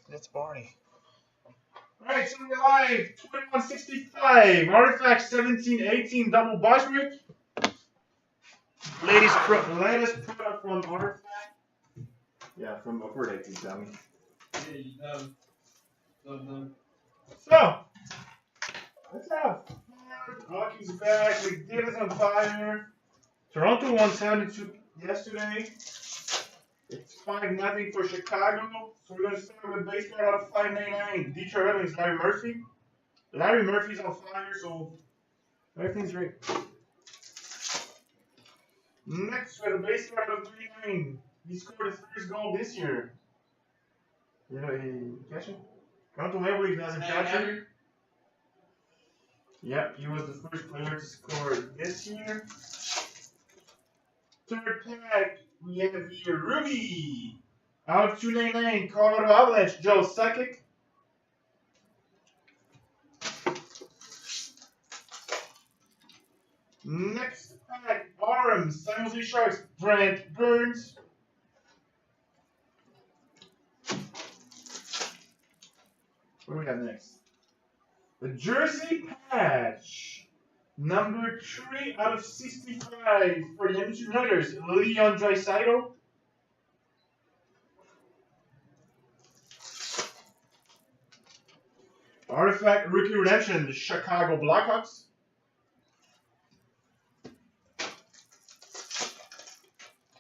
It's Barney. Alright, so we're live. 2165. Artifact 1718 double Bushwick. Latest product from Artifact. Yeah, from Upward 18, tell me. So, let's have Hockey's back. We did us on fire. Toronto won 7-2 yesterday. It's 5-0 for Chicago. So we're going to start with base card out of 599. Detroit Red Wings, Larry Murphy. Larry Murphy's on fire, so everything's great. Next, we have a base card out of 39. He scored his first goal this year. You know, he catch it? Toronto Maple Leafs doesn't catch it. Yep, he was the first player to score this year. Third pack, we have here Ruby. Out of 299, Colorado Avalanche, Joe Sakic. Next pack, Aurum, San Jose Sharks, Brent Burns. What do we have next? The jersey patch, number 3 out of 65 for the Edmonton Oilers, Leon Draisaitl. Artifact Rookie Redemption, the Chicago Blackhawks.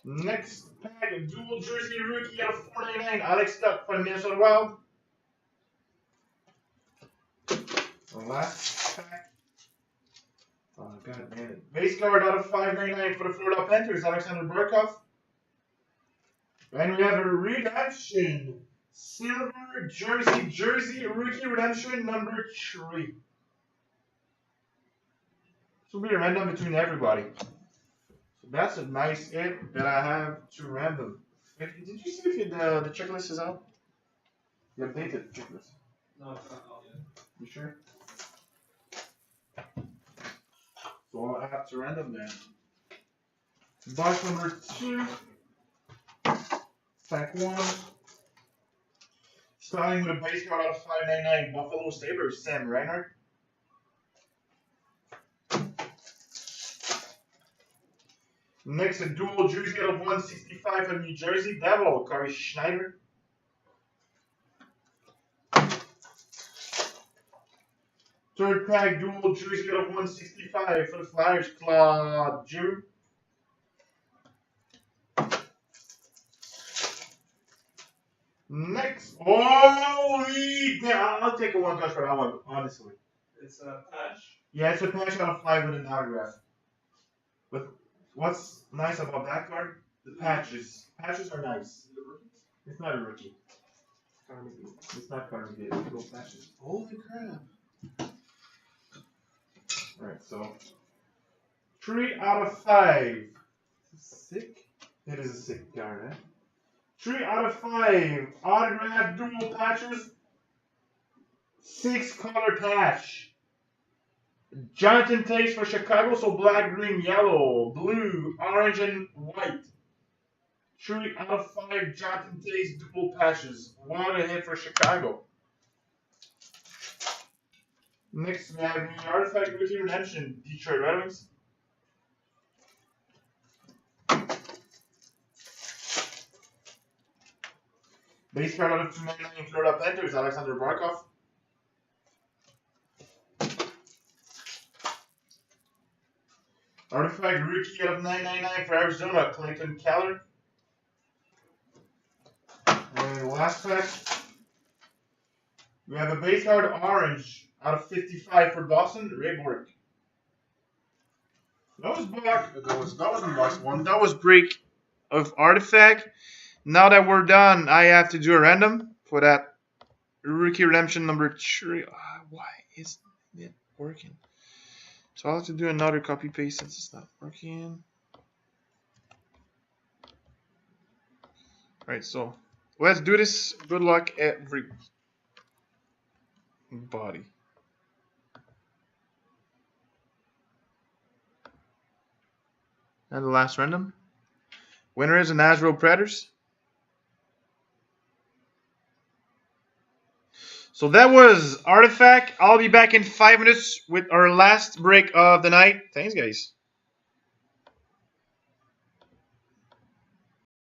Next pack, dual jersey rookie out of 499, Alex Tuch for the Minnesota Wild. The last pack. Oh, god damn it. Base card out of 599 for the Florida Panthers, Alexander Barkov. And we have a redemption. Silver jersey rookie redemption number 3. This will be a random between everybody. So that's a nice hit that I have to random. Did you see if the checklist is out? The updated checklist. No, it's not out yet. You sure? So I have to random then. Box number 2. Pack 1. Starting with a base card out of 599, Buffalo Sabres, Sam Reinhart. Next, a dual jersey out of 165 from New Jersey Devil, Corey Schneider. Third pack, dual jersey out of 165 for the Flyers, Claude Giroux. Next, holy damn, I'll take a one touch for that one, honestly. It's a patch. Yeah, it's a patch out of 5 with an autograph. But what's nice about that card? The patches. Patches are nice. It's not a rookie. It's not card we get. Go patches. Holy crap. Alright, so 3 out of 5. Sick? It is a sick card, eh? 3 out of 5. Autograph dual patches. 6 color patch. Jonathan Toews for Chicago, so black, green, yellow, blue, orange, and white. 3 out of 5 Jonathan Toews dual patches. What a hit for Chicago. Next, we have the Artifact Rookie Redemption, Detroit Red Wings. Base card out of 299 Florida Panthers, Alexander Barkov. Artifact Rookie out of 999 for Arizona, Clayton Keller. And last pack, we have a base card orange out of 55 for Boston, Ray Bork. That was the last one. That was break of Artifact. Now that we're done, I have to do a random for that Rookie Redemption number 3. Why isn't it working? So I'll have to do another copy paste since it's not working. Alright, so let's do this. Good luck, everybody. And the last random. Winner is the Nashville Predators. So that was Artifact. I'll be back in 5 minutes with our last break of the night. Thanks, guys.